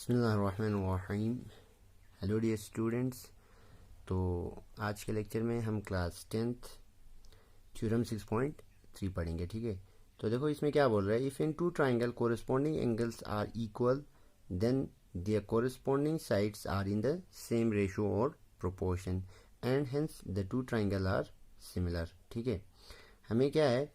बिस्मिल्लाहिर्रहमानिर्रहीम। Hello dear students. तो आज के लेक्चर में हम क्लास 10th थ्योरम 6.3 पढ़ेंगे। ठीक है, तो देखो इसमें क्या बोल रहा है। If in two triangle corresponding angles are equal then their corresponding sides are in the same ratio और proportion and hence the two triangle are similar. ठीक है, हमें क्या है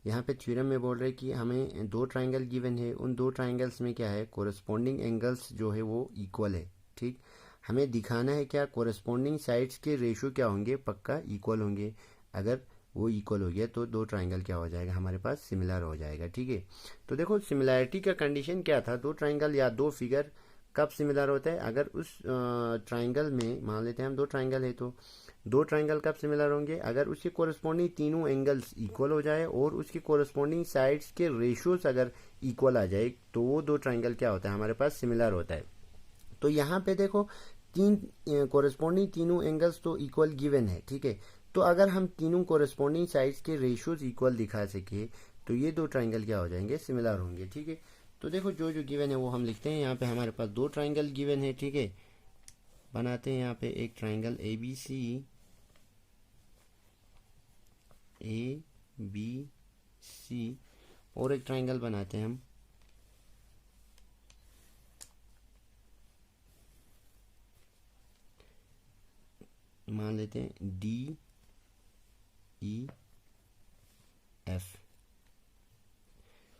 यहाँ पे थ्योरम में बोल रहे हैं कि हमें दो ट्राइंगल गिवन है, उन दो ट्राइंगल्स में क्या है कोरस्पॉन्डिंग एंगल्स जो है वो इक्वल है। ठीक, हमें दिखाना है क्या कोरस्पॉन्डिंग साइड्स के रेशो क्या होंगे, पक्का इक्वल होंगे। अगर वो इक्वल हो गया तो दो ट्राइंगल क्या हो जाएगा, हमारे पास सिमिलर हो जाएगा। ठीक है, तो देखो सिमिलैरिटी का कंडीशन क्या था, दो ट्राइंगल या दो फिगर कब सिमिलर होता है, अगर उस ट्राइंगल में मान लेते हैं हम दो ट्राइंगल है तो दो ट्राइंगल कब सिमिलर होंगे, अगर उसके कोरस्पॉन्डिंग तीनों एंगल्स इक्वल हो जाए और उसके कोरस्पॉन्डिंग साइड्स के रेशियोज अगर इक्वल आ जाए तो वो दो ट्राइंगल क्या होता है, हमारे पास सिमिलर होता है। तो यहाँ पे देखो तीन कोरस्पॉन्डिंग तीनों एंगल्स तो इक्वल गिवन है। ठीक है, तो अगर हम तीनों कोरस्पॉन्डिंग साइड्स के रेशियोज इक्वल दिखा सके तो ये दो ट्राइंगल क्या हो जाएंगे, सिमिलर होंगे। ठीक है, तो देखो जो जो गिवन है वो हम लिखते हैं। यहाँ पे हमारे पास दो ट्राइंगल गिवन है। ठीक है, बनाते हैं यहाँ पे एक ट्राइंगल ABC और एक ट्राइंगल बनाते हैं हम मान लेते हैं DEF।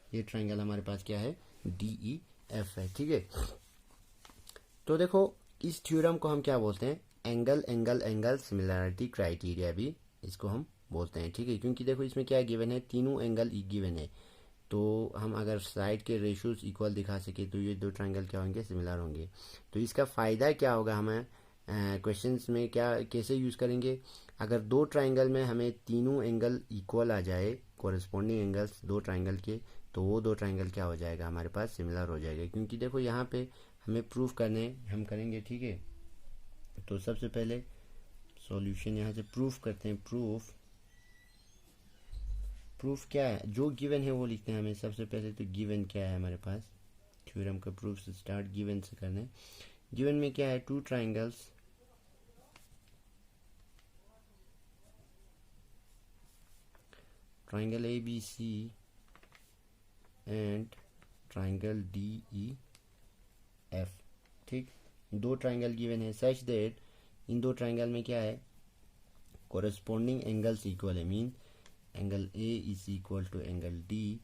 ये ट्राइंगल हमारे पास क्या है, DEF है। ठीक है, तो देखो इस थ्योरम को हम क्या बोलते हैं, angle angle angle similarity criteria भी इसको हम बोलते हैं। ठीक है, क्योंकि देखो इसमें क्या गिवन है, तीनों एंगल गिवन है, तो हम अगर साइड के रेशियोज इक्वल दिखा सके तो ये दो ट्राइंगल क्या होंगे, सिमिलर होंगे। तो इसका फ़ायदा क्या होगा, हमें क्वेश्चंस में क्या कैसे यूज़ करेंगे, अगर दो ट्राइंगल में हमें तीनों एंगल इक्वल आ जाए, कोरिस्पोंडिंग एंगल्स दो ट्राइंगल के, तो वो दो ट्राइंगल क्या हो जाएगा, हमारे पास सिमिलर हो जाएगा। क्योंकि देखो यहाँ पे हमें प्रूफ करने हम करेंगे। ठीक है, तो सबसे पहले सॉल्यूशन यहाँ से प्रूफ करते हैं। प्रूफ क्या है, जो गिवन है वो लिखते हैं हमें। सबसे पहले तो गिवन क्या है हमारे पास, थ्योरम का प्रूफ से स्टार्ट गिवन से करना है। गिवन में क्या है, two triangles triangle ABC and triangle DEF। ठीक, दो ट्राइंगल गिवन है सच दैट इन दो ट्राइंगल में क्या है, कोरस्पॉन्डिंग एंगल्स इक्वल है। Mean angle A is equal to angle D,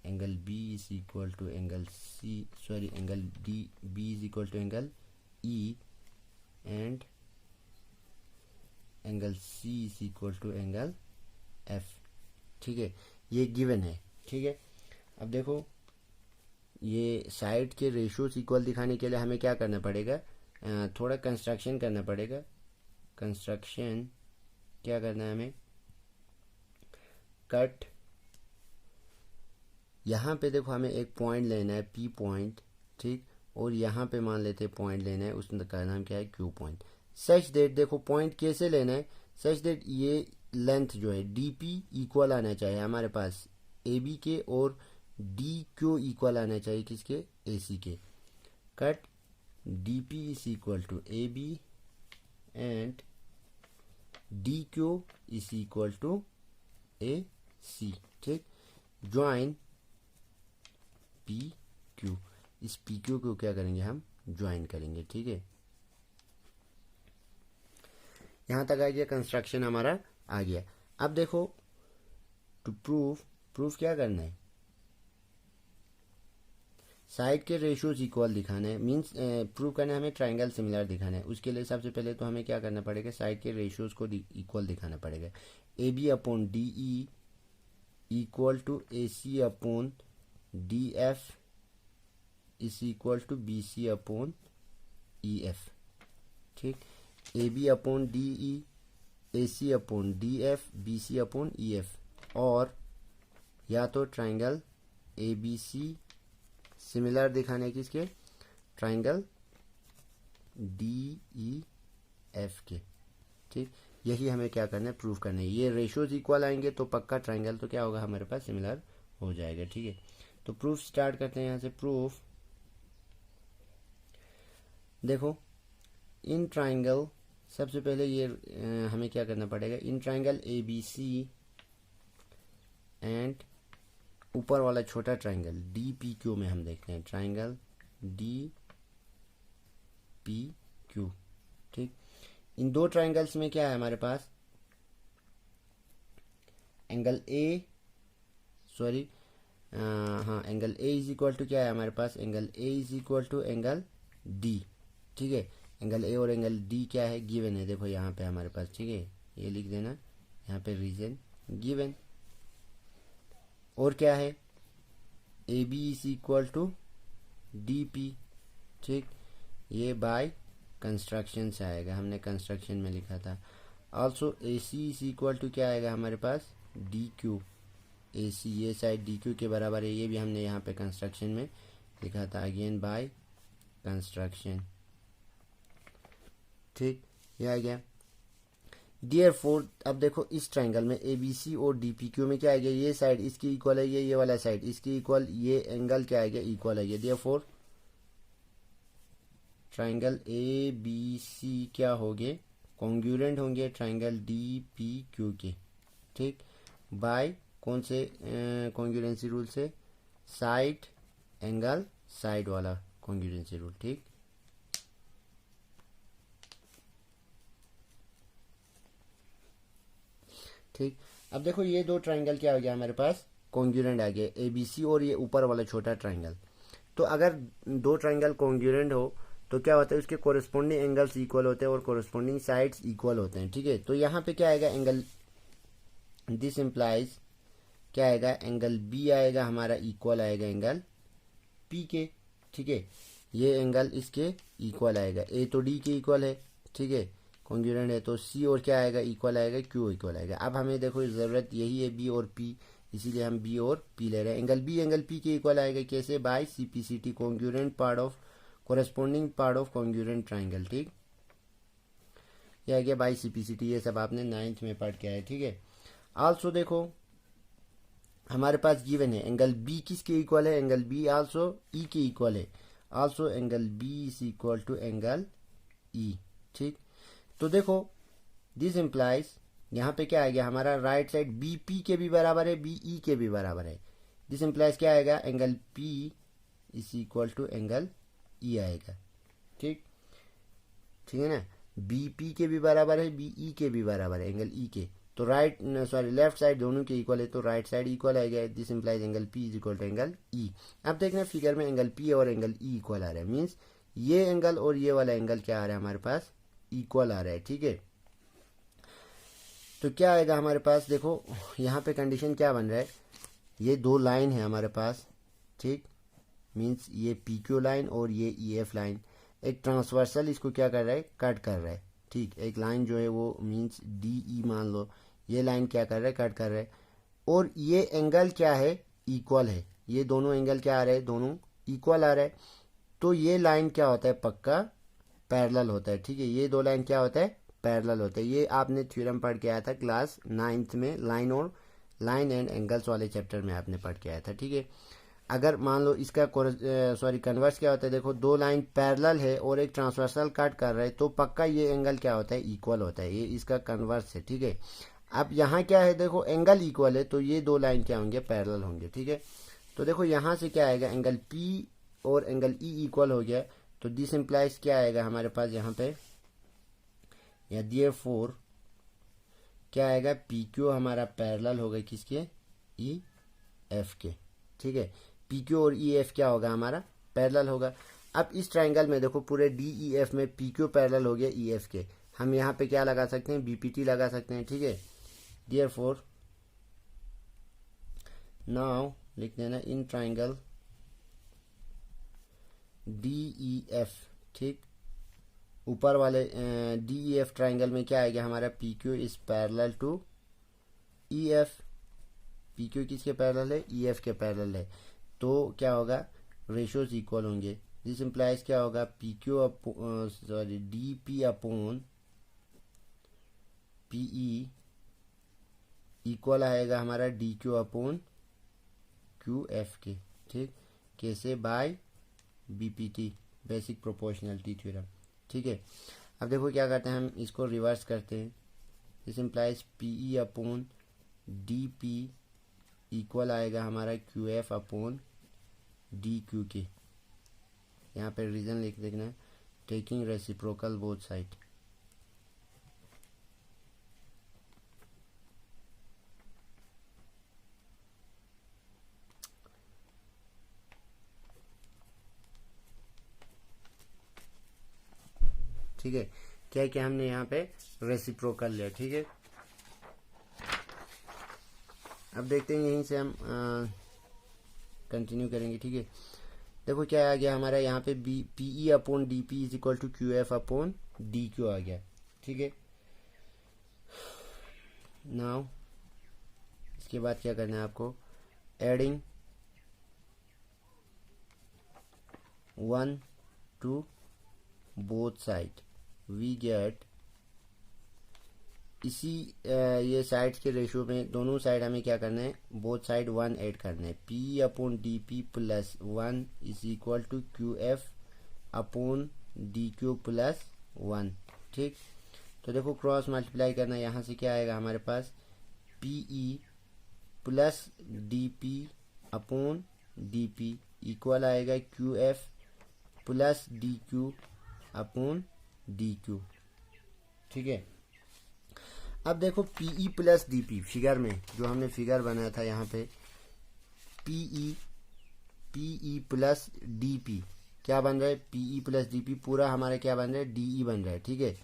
angle B is equal to angle angle B is equal to angle E and angle C is equal to angle F। ठीक है, ये given है। ठीक है, अब देखो ये साइड के रेशियोज इक्वल दिखाने के लिए हमें क्या करना पड़ेगा, थोड़ा कंस्ट्रक्शन करना पड़ेगा। कंस्ट्रक्शन क्या करना है हमें, कट यहाँ पे देखो हमें एक पॉइंट लेना है P पॉइंट। ठीक, और यहाँ पे मान लेते हैं पॉइंट लेना है, उसका नाम क्या है Q पॉइंट। सच डेट देखो पॉइंट कैसे लेना है, सच डेट ये लेंथ जो है DP इक्वल आना चाहिए हमारे पास AB के, और DQ इक्वल आना चाहिए किसके, AC के। Cut DP is equal to AB and DQ is equal to AC। ठीक, ज्वाइन PQ, इस PQ को क्या करेंगे, हम ज्वाइन करेंगे। ठीक है, यहाँ तक आ गया, कंस्ट्रक्शन हमारा आ गया। अब देखो टू प्रूफ क्या करना है, साइड के रेशियोज इक्वल दिखाना है। मींस प्रूव करना है हमें ट्राइंगल सिमिलर दिखाना है। उसके लिए सबसे पहले तो हमें क्या करना पड़ेगा, साइड के रेशियोज को इक्वल दिखाना पड़ेगा। AB upon DE equal to AC upon DF is equal to BC upon EF। ठीक, AB upon DE, AC upon DF, BC upon EF, और या तो ट्राइंगल ABC सिमिलर दिखाने किसके, ट्राइंगल DEF के। ठीक, यही हमें क्या करना है, प्रूफ करना है। ये रेशियोज इक्वल आएंगे तो पक्का ट्राइंगल तो क्या होगा, हमारे पास सिमिलर हो जाएगा। ठीक है, तो प्रूफ स्टार्ट करते हैं यहाँ से। प्रूफ देखो इन ट्राइंगल, सबसे पहले ये हमें क्या करना पड़ेगा, इन triangle A B C and ऊपर वाला छोटा ट्राइंगल डी पी क्यू में हम देखते हैं, ट्राइंगल डी पी क्यू। ठीक, इन दो ट्राइंगल्स में क्या है हमारे पास, एंगल ए, सॉरी हाँ, angle A is equal to क्या है हमारे पास, angle A is equal to angle D. ठीक है, एंगल ए और एंगल डी क्या है, गिवन है, देखो यहाँ पे हमारे पास। ठीक है, ये लिख देना यहाँ पे, रीजन गिवन। और क्या है, A B is equal to D P. ठीक, ये बाय कंस्ट्रक्शन से आएगा, हमने कंस्ट्रक्शन में लिखा था। Also A C is equal to क्या आएगा हमारे पास, डी क्यू। ए सी ये साइड डी क्यू के बराबर है, ये भी हमने यहाँ पे कंस्ट्रक्शन में लिखा था, अगेन बाय कंस्ट्रक्शन। ठीक, ये आ गया। डियर फोर, अब देखो इस ट्राइंगल में ए बी सी और डी पी क्यू में क्या आ गया, ये साइड इसकी इक्वल है, ये वाला साइड इसकी इक्वल, ये एंगल क्या आ गया, इक्वल है। Therefore triangle A B C क्या होंगे, कॉन्ग्रुएंट होंगे ट्राइंगल डी पी क्यू के। ठीक, बाय कौन से कॉन्ग्रुएंसी रूल से, साइड एंगल साइड वाला कॉन्ग्रुएंसी रूल। ठीक, ठीक, अब देखो ये दो ट्राइंगल क्या हो गया हमारे पास, कॉन्ग्रुएंट आ गया, ए बी सी और ये ऊपर वाला छोटा ट्राइंगल। तो अगर दो ट्राइंगल कॉन्ग्रुएंट हो तो क्या होता है, उसके कोरिस्पोंडिंग एंगल्स इक्वल होते हैं और कोरिस्पोंडिंग साइड्स इक्वल होते हैं। ठीक है, तो यहाँ पे क्या आएगा, एंगल, दिस इम्प्लाइज क्या आएगा, एंगल बी आएगा हमारा, इक्वल आएगा एंगल पी के। ठीक है, ये एंगल इसके इक्वल आएगा, ए तो डी के इक्वल है। ठीक है, कॉन्ग्रुएंट है, तो सी और क्या आएगा, इक्वल आएगा, क्यू इक्वल आएगा। अब हमें देखो ज़रूरत यही है बी और पी, इसीलिए हम बी और पी ले रहे हैं। एंगल बी एंगल पी के इक्वल आएगा, कैसे, by C P C T, congruent part of corresponding part of congruent triangle. ठीक, ये आ गया by C P C T, ये सब आपने 9th में पढ़ के आए। ठीक है, आल्सो देखो हमारे पास गिवन है एंगल बी किसके इक्वल है, एंगल बी आल्सो ई के इक्वल है, also angle B is equal to angle E. ठीक, तो देखो दिस इम्प्लाइज यहाँ पे क्या आ गया हमारा, राइट साइड बी पी के भी बराबर है, बी ई के भी बराबर है। दिस इम्प्लाइज क्या आएगा, angle P is equal to angle E आएगा। ठीक, ठीक है ना, बी पी के भी बराबर है, बी ई के भी बराबर है, एंगल ई के, तो राइट सॉरी लेफ्ट साइड दोनों के इक्वल है, तो राइट साइड इक्वल आएगा। This implies angle P is equal to angle E. अब देखना फिगर में एंगल पी और एंगल ई इक्वल आ रहा है, मीन्स ये एंगल और ये वाला एंगल क्या आ रहा है हमारे पास, इक्वल आ रहा है। ठीक है, तो क्या आएगा हमारे पास, देखो यहाँ पे कंडीशन क्या बन रहा है, ये दो लाइन है हमारे पास। ठीक, मीन्स ये पी क्यू लाइन और ये ई एफ लाइन, एक ट्रांसवर्सल इसको क्या कर रहा है, कट कर रहा है। ठीक, एक लाइन जो है वो मीन्स डी ई मान लो, ये लाइन क्या कर रहा है, कट कर रहा है, और ये एंगल क्या है, इक्वल है, ये दोनों एंगल क्या आ रहे हैं, दोनों इक्वल आ रहा है। तो ये लाइन क्या होता है, पक्का पैरेलल होता है। ठीक है, ये दो लाइन क्या होता है, पैरेलल होता है। ये आपने थ्योरम पढ़ के आया था क्लास 9th में, लाइन एंड एंगल्स वाले चैप्टर में आपने पढ़ के आया था। ठीक है, अगर मान लो इसका सॉरी कन्वर्स क्या होता है, देखो दो लाइन पैरेलल है और एक ट्रांसवर्सल कट कर रहा है, तो पक्का ये एंगल क्या होता है, इक्वल होता है, ये इसका कन्वर्स है। ठीक है, अब यहाँ क्या है, देखो एंगल इक्वल है, तो ये दो लाइन क्या होंगे, पैरेलल होंगे। ठीक है, तो देखो यहाँ से क्या आएगा, एंगल पी और एंगल ई इक्वल हो गया, तो दिस इम्प्लाइज क्या आएगा हमारे पास यहाँ पे, या देयरफॉर क्या आएगा, पी क्यू हमारा पैरेलल होगा किसके, ई एफ के। ठीक है, पी क्यू और ई एफ क्या होगा हमारा, पैरेलल होगा। अब इस ट्राइंगल में देखो पूरे डी ई एफ में पी क्यू पैरेलल हो गया ई एफ के, हम यहाँ पे क्या लगा सकते हैं, बीपीटी लगा सकते हैं। ठीक है, देयरफॉर नाउ लिख देना in triangle D E F. ठीक, ऊपर वाले डी ई एफ ट्राइंगल में क्या आएगा हमारा, P Q is parallel to E F. P Q किसके पैरेलल है, ई एफ के पैरेलल है, तो क्या होगा, रेशियोज इक्वल होंगे। दिस इम्प्लाइज क्या होगा, P Q sorry D P upon P E equal आएगा हमारा D Q upon Q F के। ठीक, कैसे, by B P T. Basic proportionality theorem. ठीक है, अब देखो क्या करते हैं, हम इसको रिवर्स करते हैं। This implies P E upon D P equal आएगा हमारा Q F upon D Q के। यहाँ पे रीजन लिख देना है, टेकिंग रेसिप्रोकल बोथ साइड। ठीक है, क्या क्या हमने यहाँ पे रेसिप्रोकल लिया। ठीक है, अब देखते हैं, यहीं से हम कंटिन्यू करेंगे। ठीक है, देखो क्या आ गया हमारा यहाँ पे B P E upon D P is equal to Q F upon D Q आ गया। ठीक है, नाउ इसके बाद क्या करना है आपको, adding 1 to both side we get, इसी ये साइड्स के रेशियो में दोनों साइड हमें क्या करना है, बोथ साइड 1 ऐड करना है। P upon D P plus 1 is equal to Q F upon D Q plus 1। ठीक, तो देखो क्रॉस मल्टीप्लाई करना, यहाँ से क्या आएगा हमारे पास, P E plus D P upon D P equal आएगा Q F plus D Q upon D Q. ठीक है, अब देखो पीई प्लस डीपी, फिगर में जो हमने फिगर बनाया था यहाँ पे, पीई प्लस डीपी क्या बन रहा है, पीई प्लस डीपी पूरा हमारा क्या बन रहा है, डीई बन रहा है। ठीक है,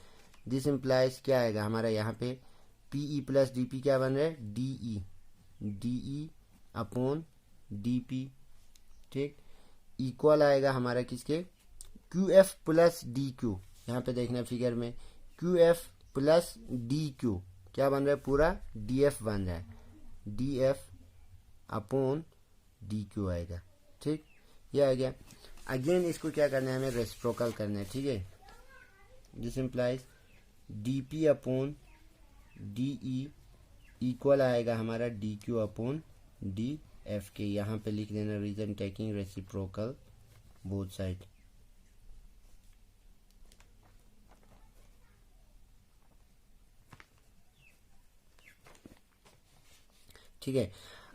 दिस इम्प्लाइज क्या आएगा हमारा यहाँ पे, पीई प्लस डीपी क्या बन रहा है, डीई अपॉन डीपी। ठीक, इक्वल आएगा हमारा किसके, Q F plus D Q. यहाँ पे देखना फिगर में, Q F plus D Q क्या बन रहा है, पूरा डी एफ बन रहा है, D F upon D Q आएगा। ठीक, ये आ गया। अगेन इसको क्या करना है, हमें रेसिप्रोकल करना है। ठीक है, this implies D P upon D E equal आएगा हमारा D Q upon D F के। यहाँ पे लिख देना reason taking reciprocal both side. ठीक है,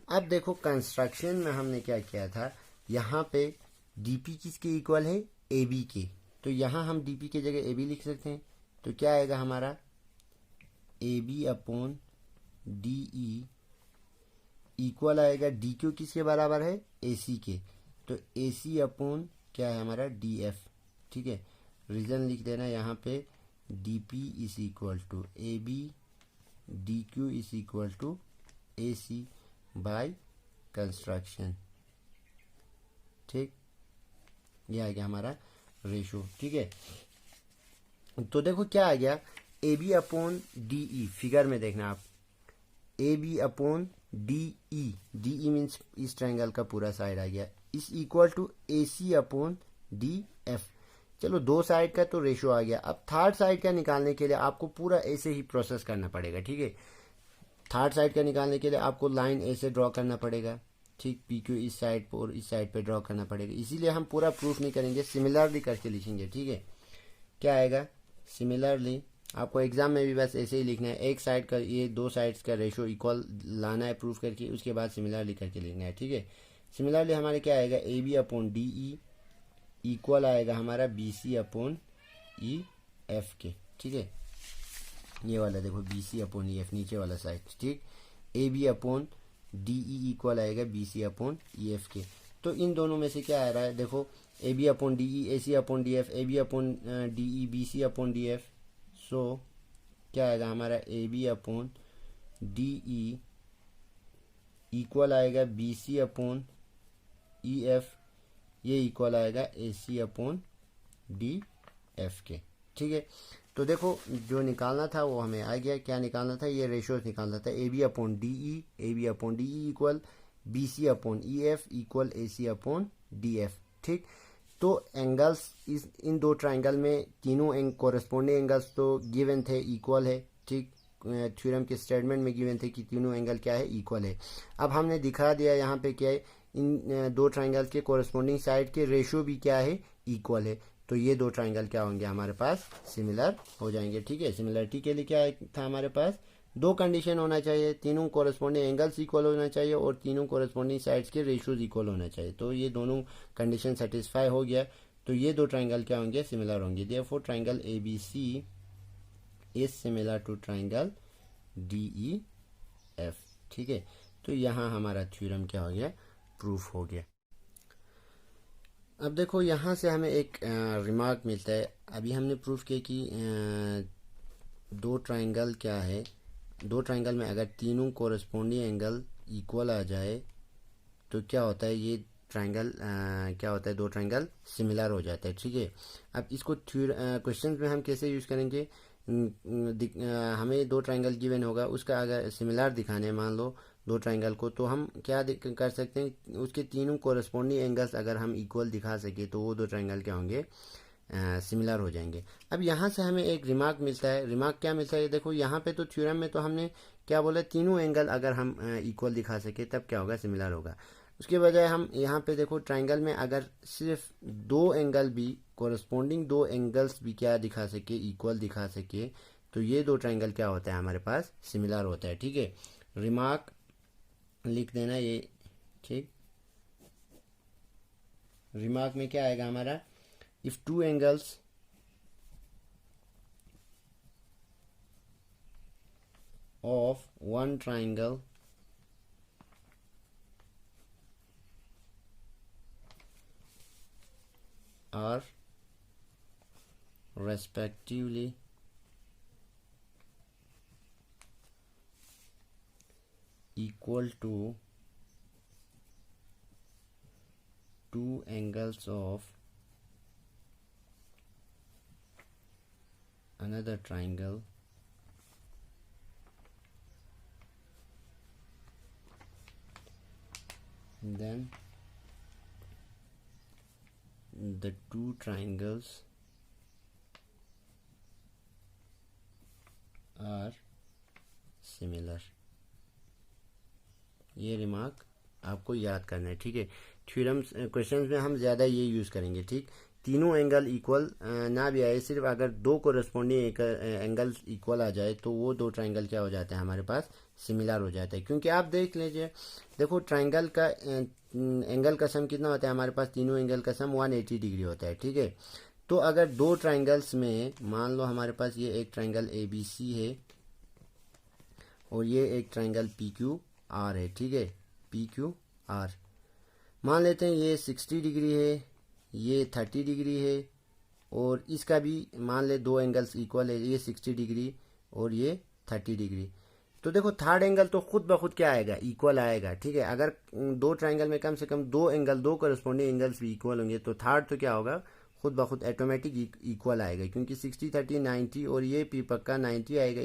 अब देखो कंस्ट्रक्शन में हमने क्या किया था, यहाँ पे डीपी किसके इक्वल है, ए बी के, तो यहाँ हम डीपी की जगह ए बी लिख सकते हैं। तो क्या आएगा हमारा, A B upon D E equal आएगा डी क्यू किसके बराबर है, ए सी के, तो ए सी अपॉन क्या है हमारा, डी एफ। ठीक है, रीजन लिख देना यहाँ पे, D P is equal to A B, D Q is equal to A C by construction. ठीक, ये आ गया हमारा रेशो। ठीक है, तो देखो क्या आ गया, A B upon D E, figure में देखना आप, A B upon D E means इस ट्रायंगल का पूरा साइड आ गया, is equal to A C upon D F. चलो दो साइड का तो रेशो आ गया। अब थर्ड साइड का निकालने के लिए आपको पूरा ऐसे ही प्रोसेस करना पड़ेगा। ठीक है, थर्ड साइड का निकालने के लिए आपको लाइन ऐसे ड्रॉ करना पड़ेगा। ठीक, पी क्यू इस साइड पर और इस साइड पे ड्रॉ करना पड़ेगा। इसीलिए हम पूरा प्रूफ नहीं करेंगे, सिमिलरली करके लिखेंगे। ठीक है, क्या आएगा, सिमिलरली आपको एग्जाम में भी बस ऐसे ही लिखना है, एक साइड का ये दो साइड्स का रेशो इक्वल लाना है प्रूफ करके, उसके बाद सिमिलरली करके लिखना है। ठीक है, सिमिलरली हमारे क्या आएगा, A B upon D E equal आएगा हमारा B C upon E F के। ठीक है, ये वाला देखो B C upon E F, नीचे वाला साइड। ठीक, A B upon D E equal आएगा B C upon E F के। तो इन दोनों में से क्या आ रहा है, देखो A B upon D E, A C upon D F, A B upon D E, B C upon D F. So क्या आएगा हमारा, A B upon D E equal आएगा B C upon E F, ये equal आएगा A C upon D F के। ठीक है, तो देखो जो निकालना था वो हमें आ गया। क्या निकालना था, ये रेशियोज निकालना था, A B upon D E, A B upon D E equal B C upon E F equal A C upon D F. ठीक, तो एंगल्स इस इन दो ट्राइंगल में तीनों कोरस्पोंडिंग एंगल्स तो गिवन थे, इक्वल है। ठीक, थ्योरम के स्टेटमेंट में गिवन थे कि तीनों एंगल क्या है, इक्वल है। अब हमने दिखा दिया यहाँ पे क्या है, इन दो ट्राइंगल्स के कोरस्पोंडिंग साइड के रेशियो भी क्या है, इक्वल है। तो ये दो ट्राइंगल क्या होंगे हमारे पास, सिमिलर हो जाएंगे। ठीक है, सिमिलरिटी के लिए क्या था हमारे पास, दो कंडीशन होना चाहिए, तीनों कोरस्पॉन्डिंग एंगल्स इक्वल होना चाहिए और तीनों कोरस्पॉन्डिंग साइड्स के रेशियोज इक्वल होना चाहिए। तो ये दोनों कंडीशन सेटिस्फाई हो गया, तो ये दो ट्राइंगल क्या होंगे, सिमिलर होंगे। Therefore triangle ABC is similar to triangle DEF। ठीक है, तो यहाँ हमारा थ्योरम क्या हो गया, प्रूफ हो गया। अब देखो यहाँ से हमें एक रिमार्क मिलता है। अभी हमने प्रूफ किया कि दो ट्राइंगल क्या है, दो ट्राइंगल में अगर तीनों कोरस्पॉन्डिंग एंगल इक्वल आ जाए तो क्या होता है, ये ट्राइंगल क्या होता है, दो ट्राइंगल सिमिलर हो जाता है। ठीक है, अब इसको क्वेश्चन में हम कैसे यूज़ करेंगे, हमें दो ट्राइंगल गिवन होगा, उसका अगर सिमिलर दिखाने मान लो दो ट्राइंगल को, तो हम क्या कर सकते हैं, उसके तीनों कोरस्पॉन्डिंग एंगल्स अगर हम इक्वल दिखा सके तो वो दो ट्राइंगल क्या होंगे, सिमिलर हो जाएंगे। अब यहाँ से हमें एक रिमार्क मिलता है। रिमार्क क्या मिलता है, देखो यहाँ पे तो थ्योरम में तो हमने क्या बोला, तीनों एंगल अगर हम इक्वल दिखा सके तब क्या होगा, सिमिलर होगा। उसके बजाय हम यहाँ पे देखो ट्राइंगल में अगर सिर्फ दो एंगल भी कोरस्पॉन्डिंग, दो एंगल्स भी क्या दिखा सके, इक्वल दिखा सके, तो ये दो ट्राइंगल क्या होता है हमारे पास, सिमिलर होता है। ठीक है, रिमार्क लिख देना ये। ठीक, रिमार्क में क्या आएगा हमारा, if two angles of one triangle are respectively equal to two angles of another triangle, then the two triangles are similar। ये रिमार्क आपको याद करना है। ठीक है, थ्योरम्स क्वेश्चंस में हम ज़्यादा ये यूज़ करेंगे। ठीक, तीनों एंगल इक्वल ना भी आए, सिर्फ अगर दो कोरस्पॉन्डिंग एंगल्स इक्वल आ जाए तो वो दो ट्राइंगल क्या हो जाता है हमारे पास, सिमिलर हो जाता है। क्योंकि आप देख लीजिए, देखो ट्राइंगल का एंगल का सम कितना होता है हमारे पास, तीनों एंगल का सम 180 डिग्री होता है। ठीक है, तो अगर दो ट्राइंगल्स में मान लो हमारे पास ये एक ट्राइंगल ABC है और ये एक ट्राइंगल PQR है। ठीक है, PQR मान लेते हैं ये 60 डिग्री है, ये 30 डिग्री है और इसका भी मान ले दो एंगल्स इक्वल है, ये 60 डिग्री और ये 30 डिग्री। तो देखो थर्ड एंगल तो खुद ब खुद क्या आएगा, इक्वल आएगा। ठीक है, अगर दो ट्राइंगल में कम से कम दो एंगल, दो कोरस्पॉन्डिंग एंगल्स भी इक्वल होंगे तो थर्ड तो क्या होगा, खुद ब खुद ऑटोमेटिक इक्वल आएगा। क्योंकि 60 30 90 और ये भी पक्का 90 आएगा,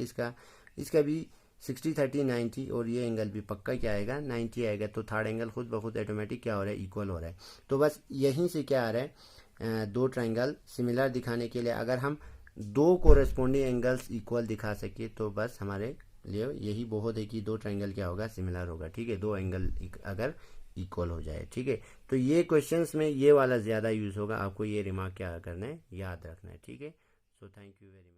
इसका भी 60 30 90 और ये एंगल भी पक्का क्या आएगा, 90 आएगा। तो थर्ड एंगल खुद ब खुद ऑटोमेटिक क्या हो रहा है, इक्वल हो रहा है। तो बस यहीं से क्या आ रहा है, दो ट्राइंगल सिमिलर दिखाने के लिए अगर हम दो कोरस्पॉन्डिंग एंगल्स इक्वल दिखा सके तो बस हमारे लिए यही बहुत है कि दो ट्राइंगल क्या होगा, सिमिलर होगा। ठीक है, दो एंगल अगर इक्वल हो जाए। ठीक है, तो ये क्वेश्चंस में ये वाला ज़्यादा यूज़ होगा, आपको ये रिमार्क क्या करना है, याद रखना है। ठीक है, so thank you very much.